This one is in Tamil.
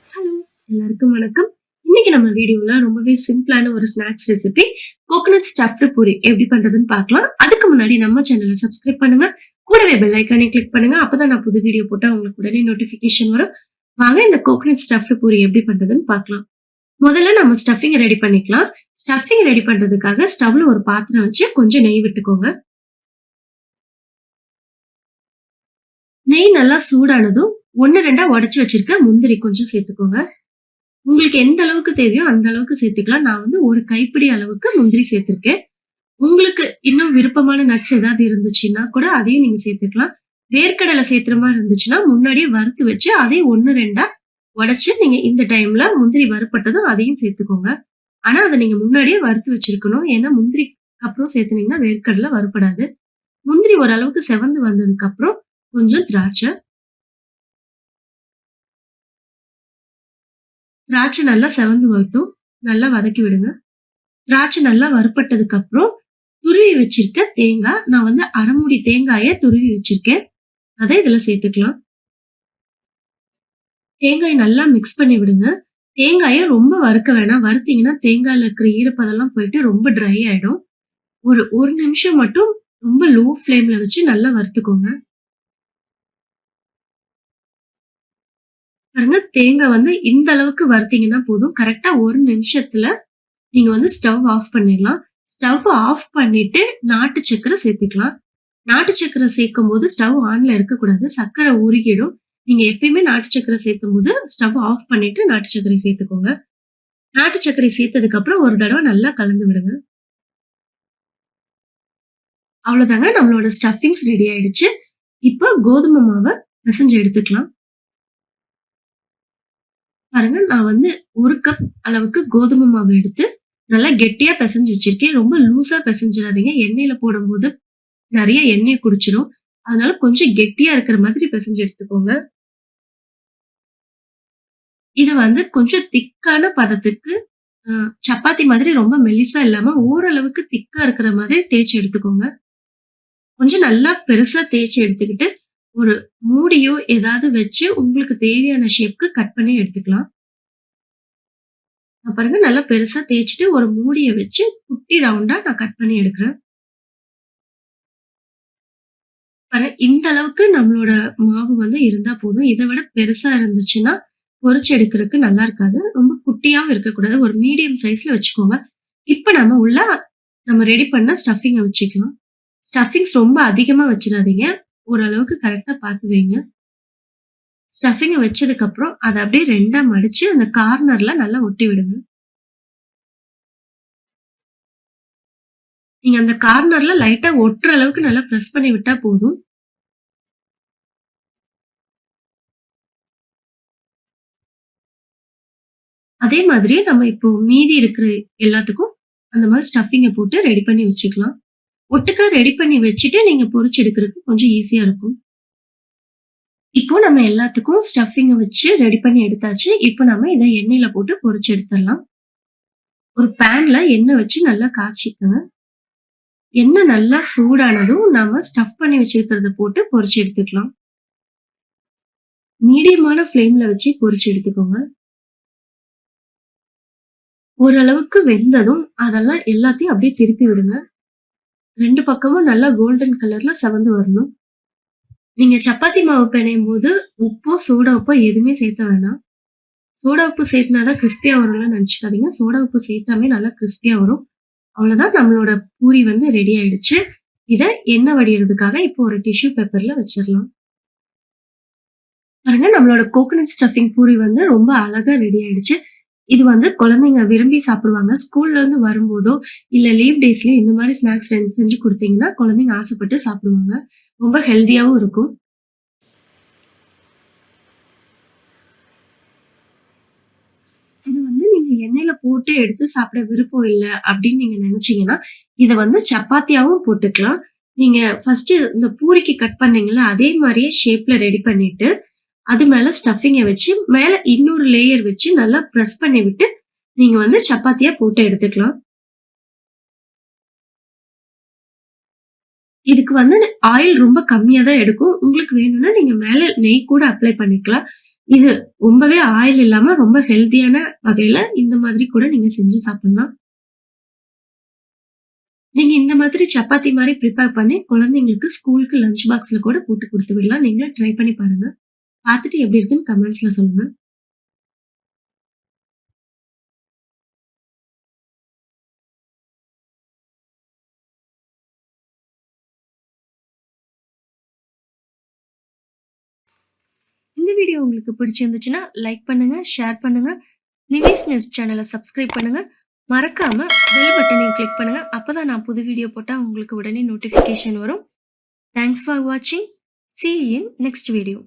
ஹலோ! எல்லாருக்கும் வணக்கம். இன்னைக்கு நம்ம வீடியோல ரொம்பவே சிம்பிளான ஒரு snacks recipe coconut stuffed puri எப்படி பண்றதுன்னு பார்க்கலாம். அதுக்கு முன்னாடி நம்ம சேனலை சப்ஸ்கிரைப் பண்ணுங்க. கூடவே பெல் ஐகானையும் கிளிக் பண்ணுங்க. அப்பதான் நான் புது வீடியோ போட்டா உங்களுக்கு உடனே நோட்டிபிகேஷன் வரும். வாங்க இந்த கோகனட் ஸ்டஃப்டு பூரி எப்படி பண்றதுன்னு பார்க்கலாம். முதல்ல நம்ம ஸ்டஃபிங் ரெடி பண்ணிக்கலாம். ஸ்டஃபிங் ரெடி பண்றதுக்காக ஸ்டவ்ல ஒரு பாத்திரம் வச்சு கொஞ்சம் நெய் விட்டுக்கோங்க. நெய் நல்லா சூடானதும் 1, 2 உடைச்சு வச்சிருக்க முந்திரி கொஞ்சம் சேர்த்துக்கோங்க. உங்களுக்கு எந்த அளவுக்கு தேவையோ அந்த அளவுக்கு சேர்த்துக்கலாம். நான் வந்து ஒரு கைப்பிடி அளவுக்கு முந்திரி சேர்த்திருக்கேன். உங்களுக்கு இன்னும் விருப்பமான நட்ஸ் ஏதாவது இருந்துச்சுன்னா கூட அதையும் நீங்க சேர்த்துக்கலாம். வேர்க்கடலை சேர்த்துற மாரி இருந்துச்சுன்னா, முன்னாடியே வறுத்து வச்சு அதையும் 1, 2ஆ உடைச்சு நீங்க இந்த டைம்ல முந்திரி வறுபட்டதும் அதையும் சேர்த்துக்கோங்க. ஆனா அத நீங்க முன்னாடியே வறுத்து வச்சிருக்கணும். ஏன்னா முந்திரிக்கு அப்புறம் சேர்த்துனீங்கன்னா வேர்க்கடலை வறுபடாது. முந்திரி ஓரளவுக்கு செவந்து வந்ததுக்கு அப்புறம் கொஞ்சம் திராட்சை நல்லா செவந்து வரட்டும். நல்லா வதக்கி விடுங்க. திராட்சை நல்லா வறுபட்டதுக்கு அப்புறம் துருவி வச்சிருக்க தேங்காய், நான் வந்து 1/2 மூடி தேங்காய துருவி வச்சிருக்கேன். அத இதுல சேர்த்துக்கலாம். தேங்காய நல்லா மிக்ஸ் பண்ணி விடுங்க. தேங்காய ரொம்ப வறுக்க வேணாம். வறுத்தீங்கன்னா தேங்காய்ல இருக்கிற ஈரப்பதம்லாம் போயிட்டு ரொம்ப ட்ரை ஆயிடும். ஒரு 1 நிமிஷம் மட்டும் ரொம்ப லோ ஃப்ளேம்ல வச்சு நல்லா வறுத்துக்கோங்க. பாருங்க தேங்காய் வந்து இந்த அளவுக்கு வறுத்தீங்கன்னா போதும். கரெக்ட்டா 1 நிமிஷத்துல நீங்க வந்து ஸ்டவ் ஆஃப் பண்ணிடலாம். ஸ்டவ் ஆஃப் பண்ணிட்டு நாட்டு சர்க்கரை சேர்த்துக்கலாம். நாட்டு சர்க்கரை சேர்க்கும்போது ஸ்டவ் ஆன்ல இருக்கக்கூடாது. சர்க்கரை உருகிடும். நீங்க எப்பயுமே நாட்டு சர்க்கரை சேர்க்கும்போது ஸ்டவ் ஆஃப் பண்ணிட்டு நாட்டு சர்க்கரை சேர்த்துக்கோங்க. நாட்டு சர்க்கரை சேர்த்ததுக்கு அப்புறம் ஒரு தடவ நல்லா கலந்து விடுங்க. அவ்வளோதாங்க நம்மளோட ஸ்டஃபிங்ஸ் ரெடி ஆயிடுச்சு. இப்போ கோதுமை மாவ பெசஞ்சு எடுத்துக்கலாம். பாருங்க நான் வந்து 1 கப் அளவுக்கு கோதுமை மாவு எடுத்து நல்லா கெட்டியா பெசஞ்சு வச்சிருக்கேன். ரொம்ப லூஸா பெசஞ்சிராதீங்க. எண்ணெயில போடும்போது நெறைய எண்ணெய குடிச்சிரும். அதனால கொஞ்சம் கெட்டியா இருக்கிற மாதிரி பெசஞ்சு எடுத்துக்கோங்க. இத வந்து கொஞ்சம் திக்கான பதத்துக்கு அ சப்பாத்தி மாதிரி ரொம்ப மெல்லிசா இல்லாம ஓரளவுக்கு திக்கா இருக்கிற மாதிரி தேய்ச்சு எடுத்துக்கோங்க. கொஞ்சம் நல்லா பெருசா தேய்ச்சு எடுத்துக்கிட்டு, ஒரு மூடியோ ஏதாவது வச்சு உங்களுக்கு தேவையான ஷேப்க்கு கட் பண்ணி எடுத்துக்கலாம். பாருங்க நல்லா பெருசா தேய்ச்சுட்டு ஒரு மூடிய வச்சு குட்டி ரவுண்டா நான் கட் பண்ணி எடுக்கிறேன். பாருங்க இந்த அளவுக்கு நம்மளோட மாவு வந்து இருந்தா போதும். இத விட பெருசா இருந்துச்சுன்னா, பொரிச்சு எடுக்கிறதுக்கு நல்லா இருக்காது. ரொம்ப குட்டியாவும் இருக்கக்கூடாது. ஒரு மீடியம் சைஸ்ல வச்சுக்கோங்க. இப்ப நம்ம ரெடி பண்ண ஸ்டஃபிங்க வச்சுக்கலாம். ஸ்டஃபிங்ஸ் ரொம்ப அதிகமா வச்சிராதீங்க. ஓரளவுக்கு கரெக்ட்டா பார்த்து வைங்க. ஸ்டஃபிங்க வச்சதுக்கு அப்புறம் அத அப்படியே 2ஆ மடிச்சு அந்த கார்னர்ல நல்லா ஒட்டி விடுங்க. நீங்க அந்த கார்னர்ல லைட்டா ஒட்டுற அளவுக்கு நல்லா பிரஸ் பண்ணி விட்டா போதும். அதே மாதிரி நம்ம இப்போ மீதி இருக்கிற எல்லாத்துக்கும் அந்த மாரி ஸ்டஃபிங்க போட்டு ரெடி பண்ணி வச்சுக்கலாம். ஒட்டுக்கா ரெடி பண்ணி வச்சுட்டு நீங்க பொரிச்சு எடுக்கிறதுக்கு கொஞ்சம் ஈஸியா இருக்கும். இப்போ நம்ம எல்லாத்துக்கும் ஸ்டஃபிங்க வச்சு ரெடி பண்ணி எடுத்தாச்சு. இப்போ நம்ம இத எண்ணெயில போட்டு பொரிச்சு எடுத்துடலாம். ஒரு பேன்ல எண்ணெய் வச்சு நல்லா காய்ச்சிக்கங்க. எண்ணெய் நல்லா சூடானதும் நாம ஸ்டஃப் பண்ணி வச்சிருக்கிறத போட்டு பொரிச்சு எடுத்துக்கலாம். மீடியமான ஃப்ளேம்ல வச்சு பொரிச்சு எடுத்துக்கோங்க. ஓரளவுக்கு வெந்ததும் அதெல்லாம் எல்லாத்தையும் அப்படியே திருப்பி விடுங்க. 2 பக்கமும் நல்லா கோல்டன் கலர்ல செவந்து வரணும். நீங்க சப்பாத்தி மாவு பெணையும்போது உப்போ, சோடா உப்போ எதுவுமே சேர்த்த வேணாம். சோடா உப்பு சேர்த்துனா தான் கிரிஸ்பியா வரும்லாம் நெனச்சுக்காதீங்க. சோடா உப்பு சேர்த்தாமே நல்லா கிரிஸ்பியா வரும். அவ்வளோதான் நம்மளோட பூரி வந்து ரெடி ஆயிடுச்சு. இத எண்ணெய் வடியறதுக்காக இப்போ ஒரு டிஷ்யூ பேப்பர்ல வச்சிரலாம். பாருங்க நம்மளோட கோகனட் ஸ்டஃபிங் பூரி வந்து ரொம்ப அழகா ரெடி ஆயிடுச்சு. இது வந்து குழந்தைங்க விரும்பி சாப்பிடுவாங்க. ஸ்கூல்ல இருந்து வரும்போதோ, இல்ல லீவ் டேஸ்லயோ இந்த மாரி ஸ்நாக்ஸ் செஞ்சு குடுத்தீங்கன்னா, குழந்தைங்க ஆசைப்பட்டு சாப்பிடுவாங்க. ரொம்ப ஹெல்தியாவும் இருக்கும். இது வந்து நீங்க எண்ணெயில போட்டு எடுத்து சாப்பிட விருப்பம் இல்ல அப்படின்னு நீங்க நினைச்சீங்கன்னா, இத வந்து சப்பாத்தியாவும் போட்டுக்கலாம். நீங்க ஃபர்ஸ்ட்டு இந்த பூரிக்கு கட் பண்ணீங்கல்ல, அதே மாரியே ஷேப்ல ரெடி பண்ணிட்டு, அது மேல ஸ்டஃபிங்க வச்சு, மேல இன்னொரு லேயர் வச்சு நல்லா பிரஸ் பண்ணி விட்டு, நீங்க வந்து சப்பாத்தியா போட்டு எடுத்துக்கலாம். இதுக்கு வந்து ஆயில் ரொம்ப கம்மியா தான் எடுக்கும். உங்களுக்கு வேணும்னா நீங்க மேல நெய் கூட அப்ளை பண்ணிக்கலாம். இது ரொம்பவே ஆயில் இல்லாம ரொம்ப ஹெல்த்தியான வகையில இந்த மாதிரி கூட நீங்க செஞ்சு சாப்பிடலாம். நீங்க இந்த மாதிரி சப்பாத்தி மாரி பிரிப்பேர் பண்ணி குழந்தைங்களுக்கு ஸ்கூலுக்கு லஞ்ச் பாக்ஸ்ல கூட போட்டு குடுத்து விடலாம். நீங்க ட்ரை பண்ணி பாருங்க. பார்த்துட்டு எப்படி இருக்குன்னு கமெண்ட்ஸ்ல சொல்லுங்க. இந்த வீடியோ உங்களுக்கு பிடிச்சிருந்துச்சுன்னா லைக் பண்ணுங்க, ஷேர் பண்ணுங்க. நிவிஸ் நியூஸ் சேனலை சப்ஸ்கிரைப் பண்ணுங்க. மறக்காம பெல் பட்டனையும் கிளிக் பண்ணுங்க. அப்பதான் நான் புது வீடியோ போட்டா உங்களுக்கு உடனே நோட்டிஃபிகேஷன் வரும். தேங்க்ஸ் ஃபார் வாட்சிங். See you in next video.